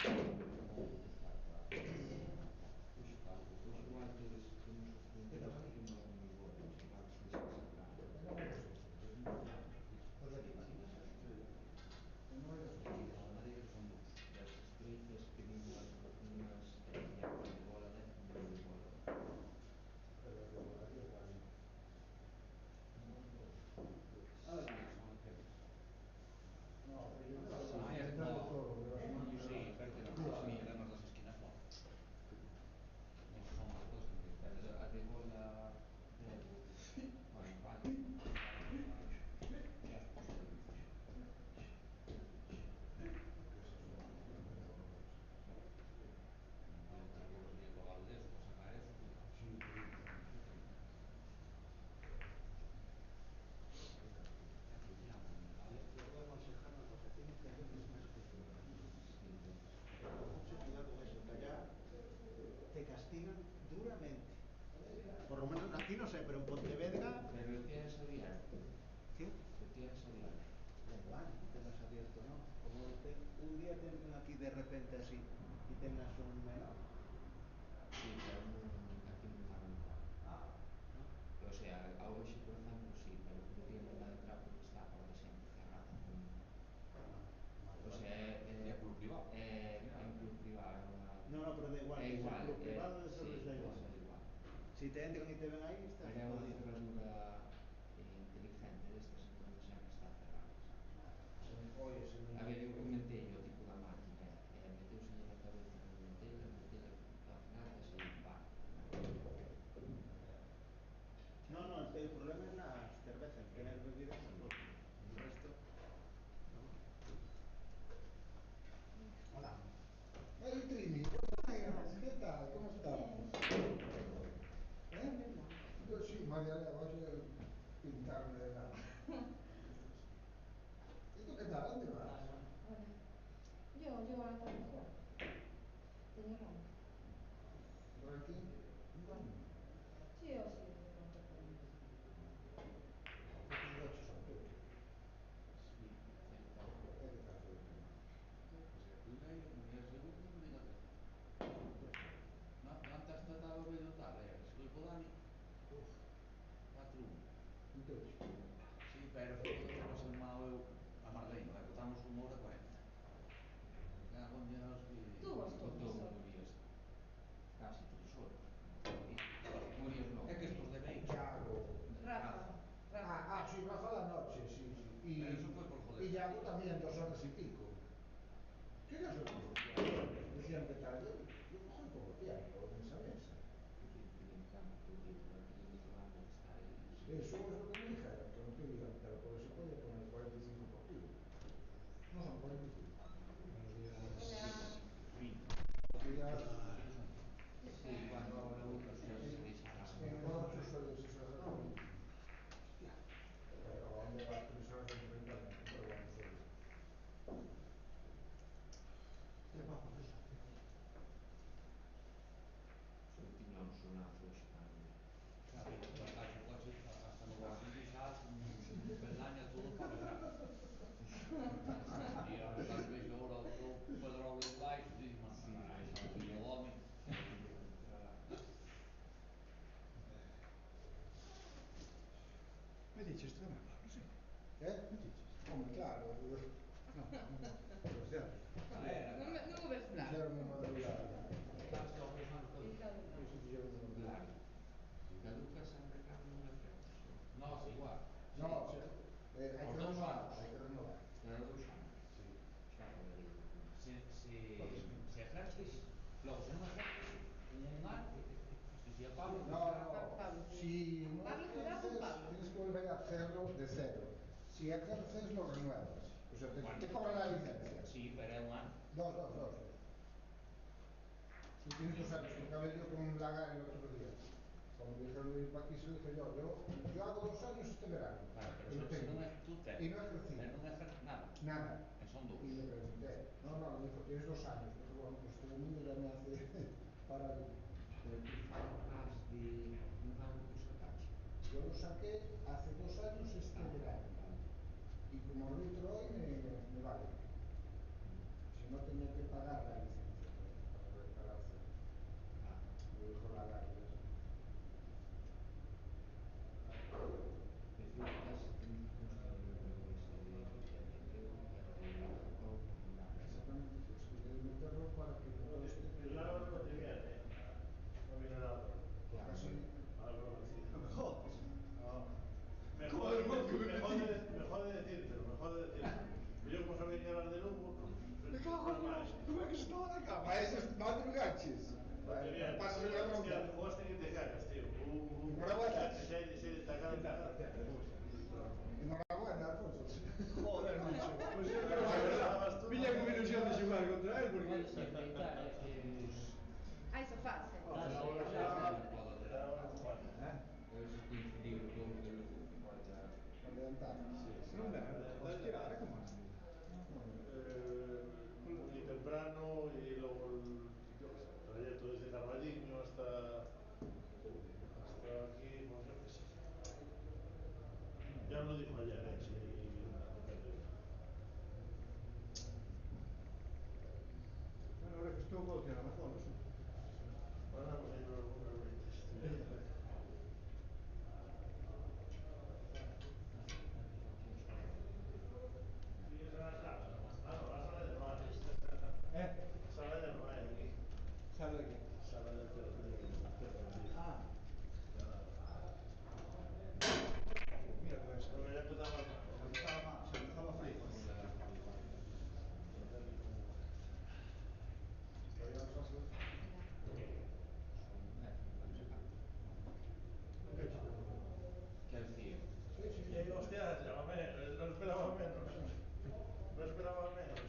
Pues igual tienes unos punteros aquí no son muy buenos, igual tienes que sacar. Los de aquí, máquinas. No hay otros. No, nadie que son dos. Las estrellas que vienen unas de bola de bola. Pero de bola de igual. Ah, son aquellas. No, pero yo es no como- todo. Sí, pero que no, sí, tenemos las esquinas no. Esos son más dos. A de bola de bueno, vale. Voy a colgar de eso, sacar eso. Sí, Voy a aconsejar una cosa, tienes que hacer más escritura. Mucho cuidado con eso, que allá te castigan duramente. Por lo menos aquí no sé, pero en Pontevedra. Pero tienes abierto. ¿Qué? Tienes abierto. Da igual, no tengas abierto, ¿no? Como un día te entran aquí de repente así y tengas un menor. Sí, pero aquí no van a entrar. Ah, O sea, hoy por ejemplo sí, pero no tiene nada de entrar porque está ahora siempre cerrado. O sea, ¿Es club privado? É un club privado. no, no, pero da igual, É que igual, sea club privado, eso sí, les da igual. eso da igual. Si te entran y te ven ahí, estás Pero é unha jodido. cerradura inteligente destas, entonces sempre está cerrado, sabes? A ver, eu metei o tipo da máquina, meteuse na cabeza que metela, ao final e se pá. No, no, el problema es la cerveza, el tener bebidas es lo el resto. ¿No? Hola. Hey, Trini, ¿qué tal? ¿Cómo estamos? Yo sí, María, voy a pintarme de nada. ¿Y tú qué tal? ¿Dónde vas? Hola. Yo a trabajar. Tenía hambre. ¿Por aquí? ¿Cuándo? Sí, o sí, de pronto por mí. ¿Qué te has hecho tú? Sí, ¿Qué te has hecho? Pues el primero, y el segundo, fíjate. No, antes trataba de tal, estoy por Dani, Uf, 4-1. entonces. Sí, pero foi o que nos chamado eu a Marlene, botamos 1h40. Cago en Dios que... Tú vas todo todo solo. Murias. Casi todo solo. Murias no. É que estos de Beix. Yago. Rafa. Sí, Rafa la noche, sí. Y, Pero eso fue por joder. y Yago también 2 horas y pico. ¿Qué no sé? Decían que tal, yo cojo poco tiempo en esa mesa. Aquí limitamos por tiempo, aquí vamos a estar ahí. Eso es lo que me dijeron, que no querían, pero por eso podía poner 45 por kilo. No son 45. Hola. Días Sí, bueno, ahora uno se dispara. en 8 suele ser razonable. Pero donde vas 3 horas en 30 minutos, pero vamos a ver. ¿Qué va a pasar? Continuamos sonazo España. Claro, o coche, hasta no coche quizás, un peldaño todo para atrás. E ahora vejo agora o Pedro de baixo, diz, man, filho do home. Me dices trabajo, no sé. Me dices? Hombre, claro. Pues ya. No ves nada. Fixeron unha madrugada. Sabes que operation todo. Eso fixeron unha madrugada. Claro. Caduca sempre cando non me fresco. No, sí, igual. No, Sí. hai Por que 2 renovar, anos. hai que renovar. Cada 2 anos. Sí. Xa jodería. Se ejerces, logo se non ejerces, un ano, y si a Pablo, No, si no Pablo, cuidado con ejerces, Pablo. tienes que volver a hacerlo de cero. Si ejerces, lo renuevas. O sea, Bueno. te cobran la licencia. sí, pero é un ano. Dos. Tú tienes 2 años, que acabé yo con un lagar el otro día. Cuando me dijeron de ir para aquí, se lo dije yo hago 2 años este verano. Claro, pero Y lo se tengo. non é, tú te, Y no ejercí. pero non ejerces nada. Nada. Son 2. Y le pregunté, no, me dijo, tienes 2 años. Pero bueno, pues todo el mundo ya me hace para ahí. Pero tú has de un ano que sacaste. Yo lo saqué hace 2 años este verano. Vale. Y como arbitro hoy me vale. Si no tenía que pagar la licencia para hacer. Ah, Lo dijo la ley. prefiro case teño que construir ese incendio pero Exactamente, pues quería meterlo para que no esté. El árbol no te viene, no viene el árbol. claro, Así. Árbol así. No me jodas. Me ¿Cómo jode, el modo que me me metí? jode, me jode decírtelo, me jode decírtelo. Yo como sabía que eras de Lugo, Me cago en Dios. ¿Cómo es que se estaba la cama? Esos madrugaches. no te viene. Pásame la bronca. Hostia, jugaste que te cagas, tío. Enhorabuena. Se destacaron. Enhorabuena, Alfonso. Joder, macho. Pues yo Pero creo que bueno, estabas tú. viña con ilusión de xogar contra él porque... sí, aceitar é que Hai sofás, Ah, sí, Ahora claro, será pode ahora adelantar. Juan. Eu se coincidir o dono de Lugo que pode Adelantar. Non dá, podes tirar, é como... Muy temprano y luego yo qué sé, el trayecto desde Carballiño hasta aquí, pues yo qué sé. Ya lo dijo ayer, sí, depende. Ahora que estou vou tirar razón, non? Vamos a ir unos 20. ¿Sigues en la sala? Ah, no, la sala del mar. Sala del mar aquí. Sale de aquí. Sala del tercer. Ah, mira que ves. Pero ya empezamos. Se empezaba frío. Todavía no se hace. quer decir Hostia, llámame, no esperaba menos. No esperaba menos.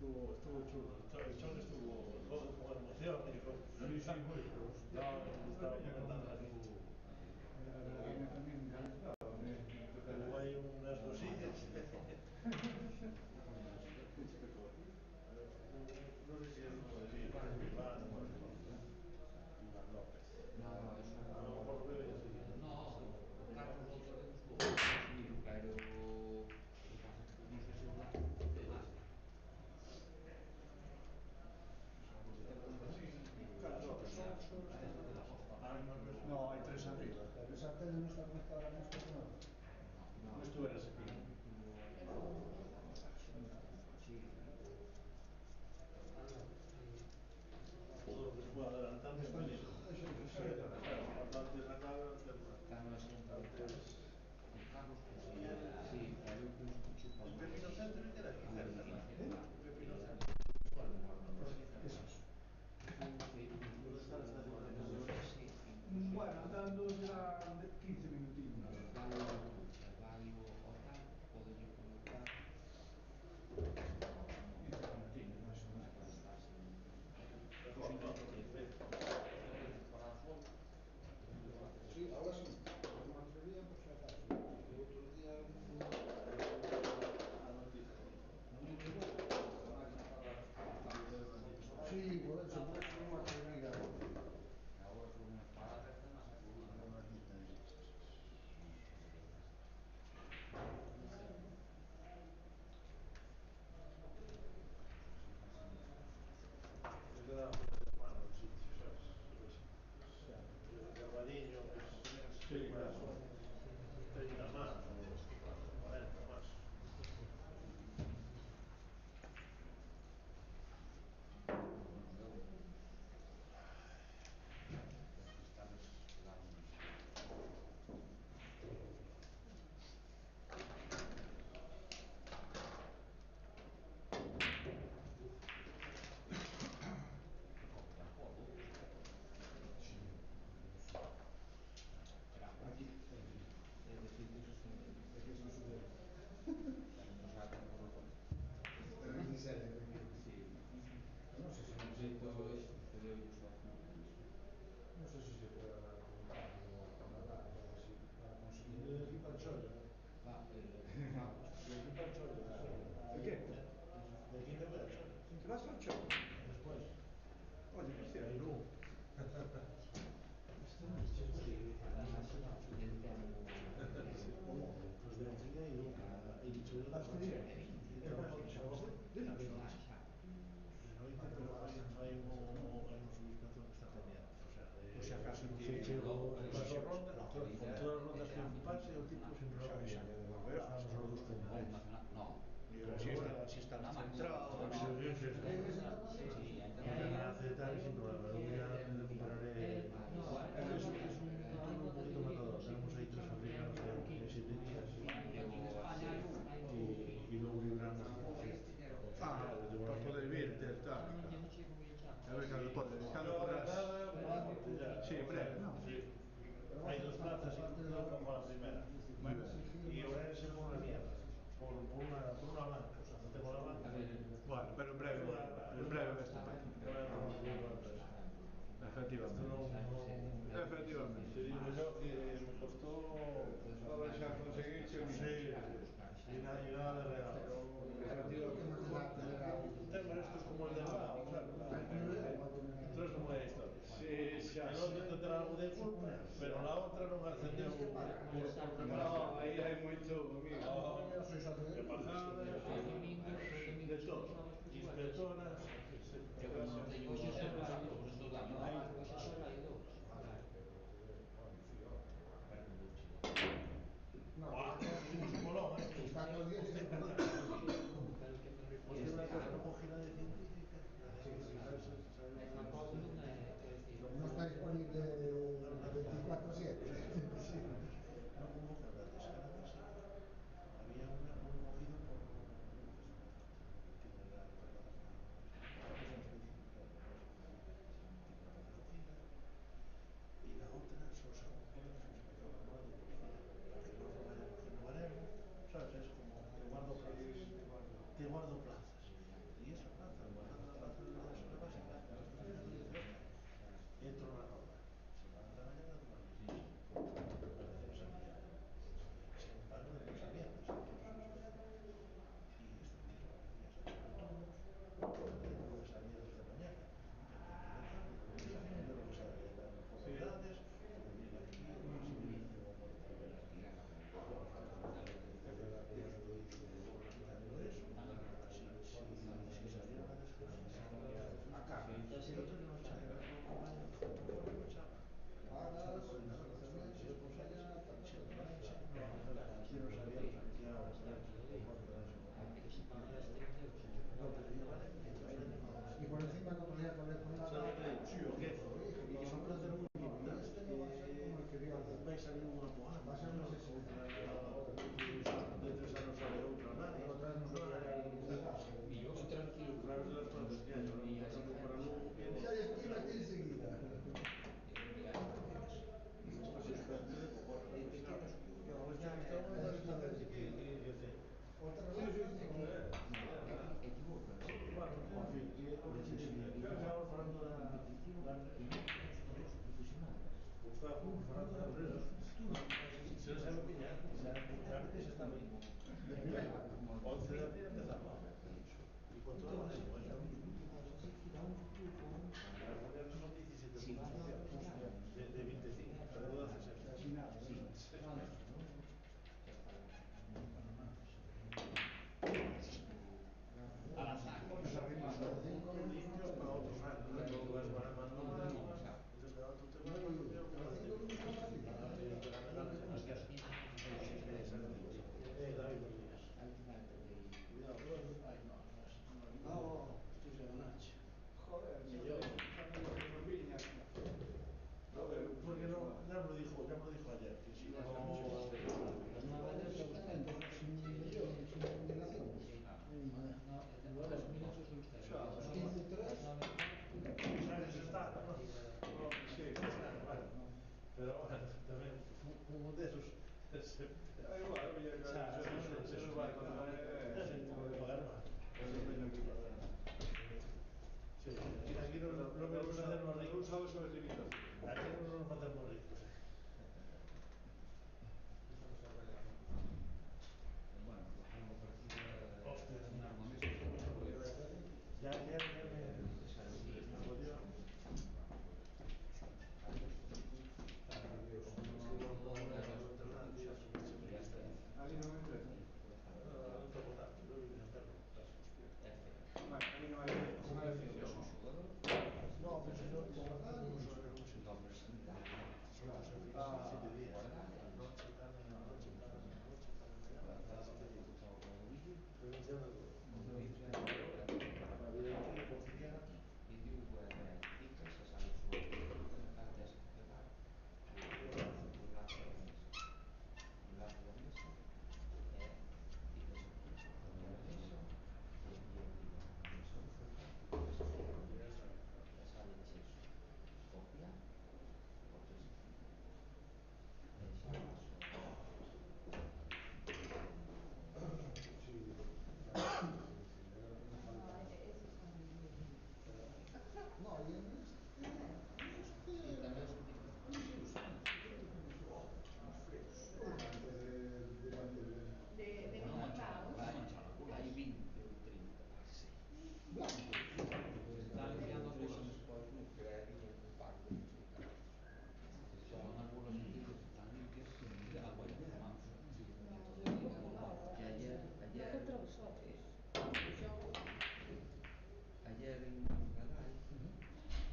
Estuvo chulo. El show estuvo con emoción y con. Sí, sí, muy. Estaba comentando aquí. A mí me encantaba. Hubo ahí unas cosillas. No sé si es uno de Iván o Iván López. no, eso A lo mejor lo veo y así. no, Carlos outro día buscou seguir, pero o que pasa que non sei se o Blas máis. No, hay tres arriba. Esa tele no está conectada a nuestra canal. No estuvieras aquí. Todo lo que se pueda adelantar, bienvenido. Cuanto antes acabe, antes. Carlos Cosilla, sí, pero eu que os escucho para El Pepino Center queda aquí cerca, ¿no? El Pepino Center. ¿Qué es eso? ¿Dónde está la estación de autobuses? Bueno, andando será 15 minutillos. Vale o tal, podolle conectar 15 minutillos, más o menos. para estar sin Mejor, ¿no? para o sol. Sí, ahora sí. El otro día, por si acaso. El otro día hice La noticia. muy bueno. Sí, por eso no me atreví a... Agora por unhas paradas ten máis que Me queda de mano el sitio, ¿sabes? Desde Carballiño, pues, claro. son 30 más o 40 más. Aquí. É de 161. Aquí son subidos. O sea, Pero en serio, de que... sí. No sé si no sé si se puede hablar con Pablo o con Nadal o algo así para conseguir de aquí para el chollo, ¿no? De aquí para el chollo, ¿El qué? De aquí te voy a echar. ¿Te vas al show? Después. Oye, por cierto. Perú. Esto no es chiste. el termo Pues un dinheiro e dicho de gasto e de noite, pero hai unha subestación que está pendiente, o sea, Por si acaso non se chego se paso a ronda, con todas as rondas que pase, o tipo sempre lo avisa. Estamos os dos pendientes. Digo, si está centrado, Porque me aceptar sin problema, yo ya me recuperaré. Es un turno un poquito matador, tenemos ahí 3 africanos en 7 días y luego libramos 17. para poder vir, tal. A ver cando poderás. Sí, en breve, non? Hay 2 plazas y creo que con la primera. Y Ourense por la mierda, por una banca, no tengo la banca. Bueno, pero en breve ves efectivamente. Efectivamente. Te digo yo que me costó Xa conseguir sí, y nada de real. Un tema esto es como el del Lao, ¿sabes? Esto es como la historia. Sí, xa. El otro tendrá algo de culpa, pero la otra non ascendió por No, aí hai moito, amigo. de bajadas, de todo. Inspectoras, tuvimos un bolón, Está con 10 y Pues una cosa no cogí la de científica, no está disponible 24/7. no convocan las descargas y había un cogido por que tiene la plataforma y la otra son según ponen su inspector laboral de policía para que no lo vaya cogiendo baremo, sabes, es como te guardo plazas y esa plaza, guardando la plaza de la escuela básica la estoy haciendo 18 años entro en la norma se van a trabajar a tomar mis días no sabía sin embargo de cosas abiertas y este tío ya se ha todos lunes a viernes de mañana pendiente de tal, lunes a fin de lo que sea de las formalidades como viene aquí como puede traer aquí quitando eso si saliera una desgracia acá y otro que no sabe ver lo que vaya no echaba Pagas, coordinador de desplazamientos, las después cosas allá, ta, ta, ta, siendo ta. Orense yo no sabía los Santiago por teléfono no pedía Valencia y 2 años Y por encima que podía poner con la ¿sabes lo que te digo? sí, ¿O qué? hijo, Y que son plazas muy limitadas este no va a ser como el que vio vai salir unha por ano va a ser una outra sesión de 3 anos sale outra nadie otras no se puede intentar Y yo estoy tranquilo. sabes de las plazas que hai ahora mismo tanto para Lugo viene ya les tiro aquí enseguida pues suerte de cojón De pequeños que cursos este ya que está me bueno resulta está de que dice otra sí, sí, sí, no, equivócanse. bueno, en fin, que estamos falando da Todos profesionales. Estamos falando da empresa se non sabe piñar sabe que se está bem 11 de abril empezamos y con todo el manejo las mañanas son 17 Si van a funciones de 25 pero de 12 sí. Al azar. unos limpios para otros años tú vas baramando unas entonces cada tú te vas más o menos como cinco minutos más arriba David, buenos días. Cuidado, ay no, no, esto se llama Nacho. Joder, Y yo, porque no, ya me lo dijo ayer, que si no, sin jubilación No, 3 minutos usted. 15:03 sabes estar, ¿no? Sí, bueno, pero bueno, también hubo de esos, Da igual, oye, se nos va a tengo que pagar más. Sí, aquí no me gusta hacer los ricos. sabe sobre limitación. Aquí no nos hacemos ricos. Bueno, bajando partida Hostia. un armamento Ya me jodió. ya está. I diu ficas e sale o cando tes que pegar o lazo da mesa e ficas aquí a mesa e aquí arriba a mesa e sale ches copiar copias aquí e xa vas No, y en este e tamén son diferentes sí, antes de bater De Vai Mickey manchar, vai Mouse. manchar la culla. hai 20 ou 30 parece blanco. Está limpiando as bolas. despois no Credi e no Paco Se van as bolas interiores están limpias, agua ya no vamos. que ayer ayer en Nadal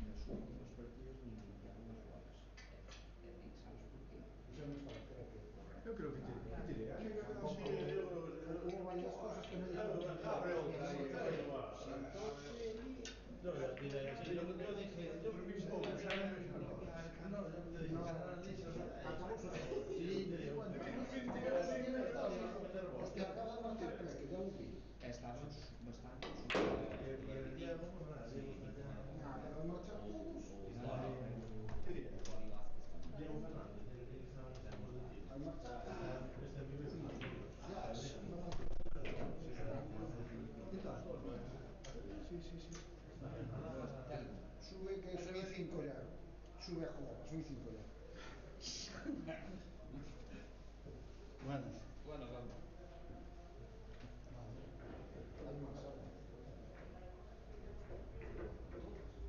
nos últimos partidos nin limpiaron as bolas e di, sabes por qué? Eso no está, creo que. Eu creo que tirei. Tampoco hubo varias cosas que me dijeron. Abre outra aí, Sentóse allí. no, yo tiré, sí, yo dije, yo mismo, ya no me jaló. No, yo te dije, Acabó su sí, te digo, hostia, acaba de marcar tres, que ya lo vi. Estaban bastante y el día vamos nada, Nada, pero marchar todos. Toni Vázquez tamén Diego Fernández, el que estaba en el campo de tiro. Al marchar Este vive en Madrid. ya, sí, sí, sí. Sube que subí 5 ya. Sube a jugar, subí 5 ya. Buenas. bueno, vamos Hay más, ¿sabes?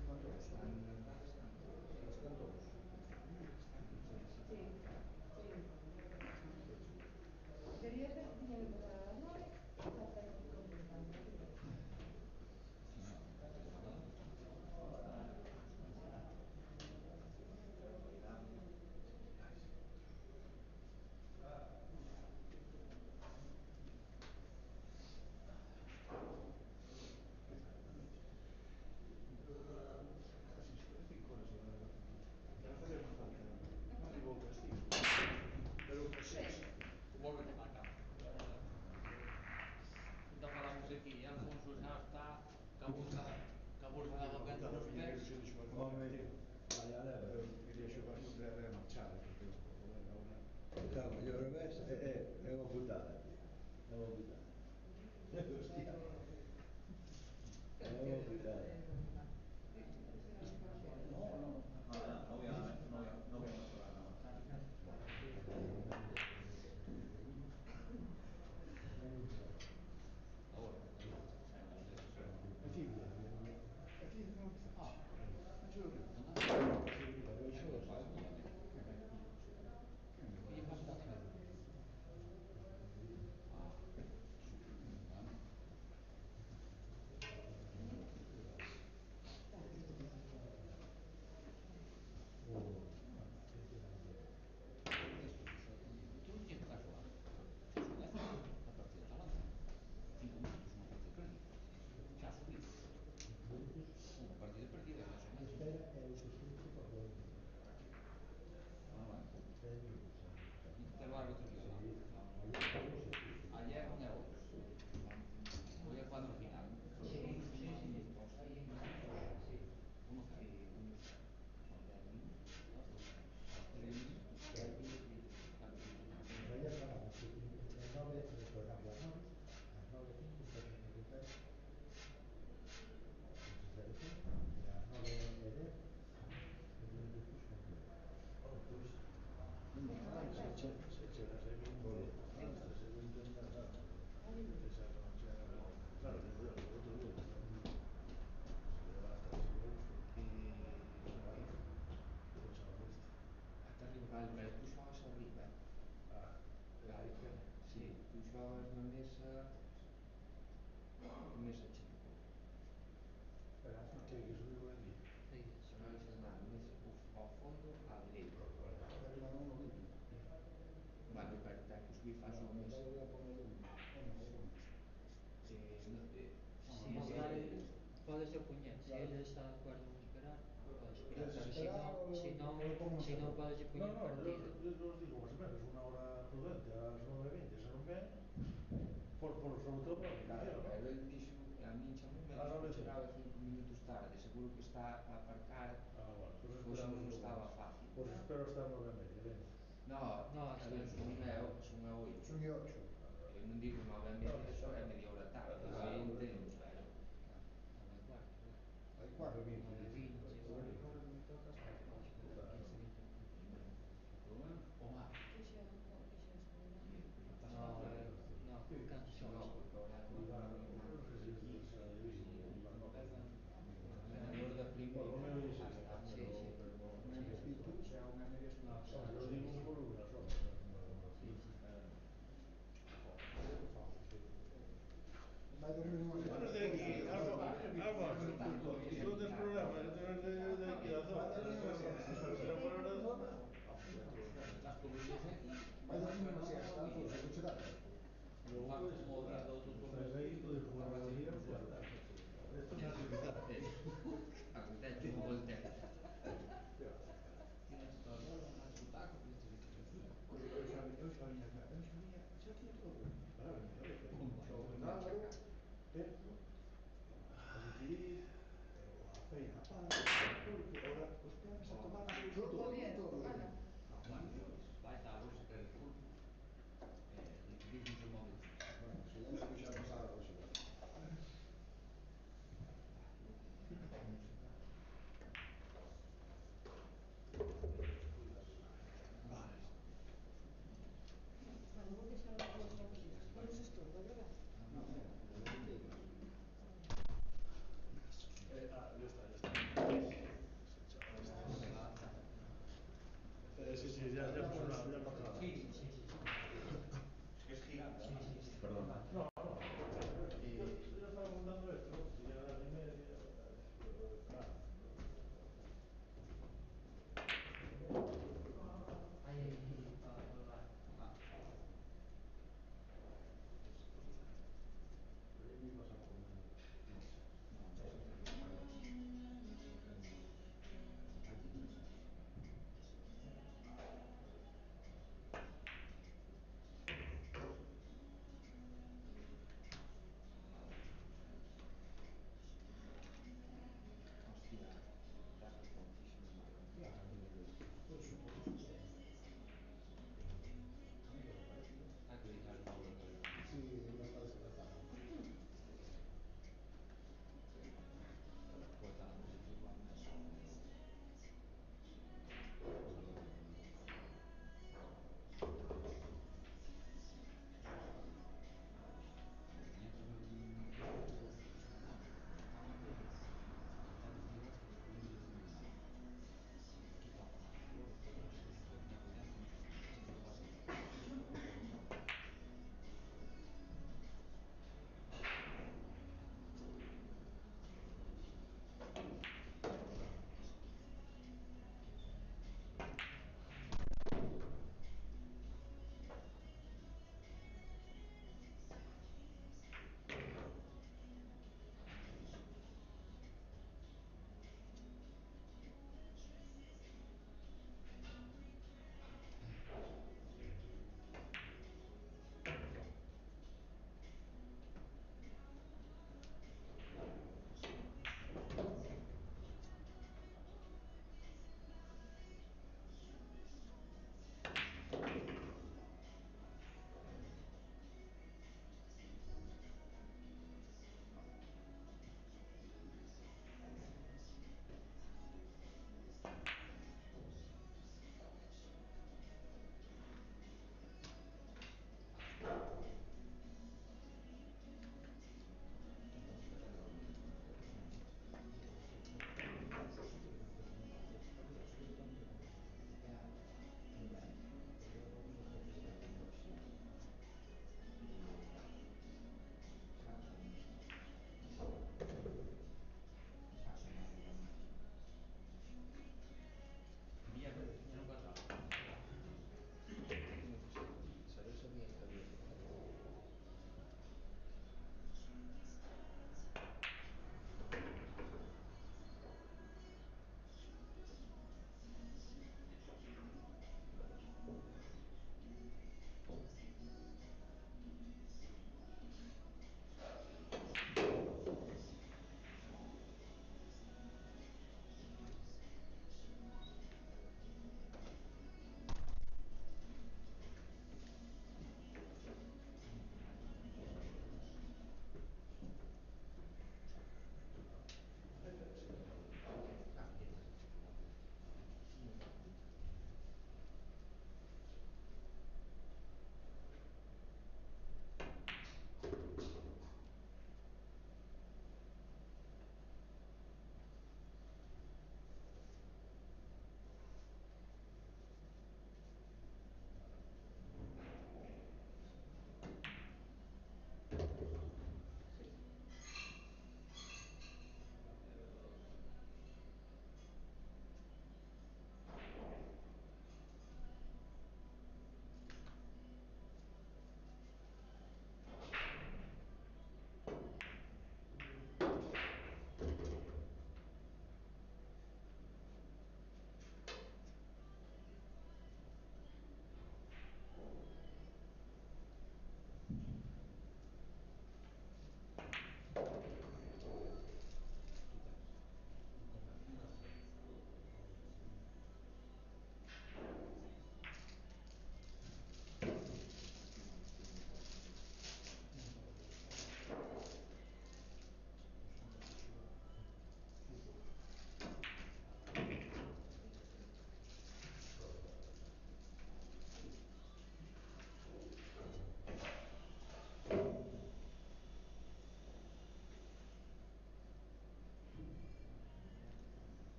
Están todos. están Nadal, están todos Están todos. Sí, sí. Quería que tiña que empezar a las 9, hasta las 5:30. Volve para cá. Ainda falamos aquí, e Alfonso xa está ca bolsa da gaqueta nos pés. Quería xogar contra a Real marchar, porque agora. Claro, yo creo que é unha putada, tío. É unha putada. Hostia. É unha putada. No voy a mejorar nada. Ahora. Aquí, aquí no. Se ele está de acuerdo en esperar, pode esperar, ¿Quieres pero esperar o si non podes No, poñer no, partido. yo os digo más o menos una hora prudente a las 9:20, se non ven, sobre todo por la Claro, aplicación, pero ¿no? el dixo, a min chamoume e Ah, dixo no, que vete. chegaba 5 minutos tarde, seguro que está a aparcar, Bueno, pues pois esperamos non un pouco estaba más. fácil. Pues espero hasta las 9:30, venga. No, No, a está ver, bien. son a 8. Son e 8. Eu non digo 9:30, eso é media hora tarde, Ah, aí por eso. entendo, pero... Nove e cuarto, claro. Hai 4 20. 9:20, Agora non me toca hasta las 8. 15, 20 minutos. O mar. Fixo a segunda. No, canto xa no, porque ahora No sé si es aquí, la de Vigo, la Copa. ganador da primeira, Bueno, me dice, hasta, pero- sí, sí, pero- Medio pito, o sea, unha media No, escuta. yo digo un volumen a solo. sí, sí. Vai dormir unha Tú eres de aquí, Álvaro, tú tienes problemas, tú eres de aquí, a zona. Pero fuera de zona, Las comidas aquí, Vai dormir unha siesta, pois, se non che dá tempo. luego puedes jugar. Estáis ahí, podéis jugar todo el día, pues ya está. Esto es una actividad. Aguantete, non voltete. Tienes todo a escutar con este de Eu sabía, xa tiña todo. Nada, tempo, adquirir, a feina, porque ahora os planes a tomar todo, Bien, todo. ala. Bueno, vai estar vos a ver fútbol. Liquidismos o móvil. Bueno, silencio que xa pasaba hoxe. Vale. Bueno, vou deixar os dous mobiliarios. Non os estorbo, verdad? Ya está, ya está. Sí, sí, ya hemos sonado, ya hemos sonado.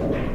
Gracias.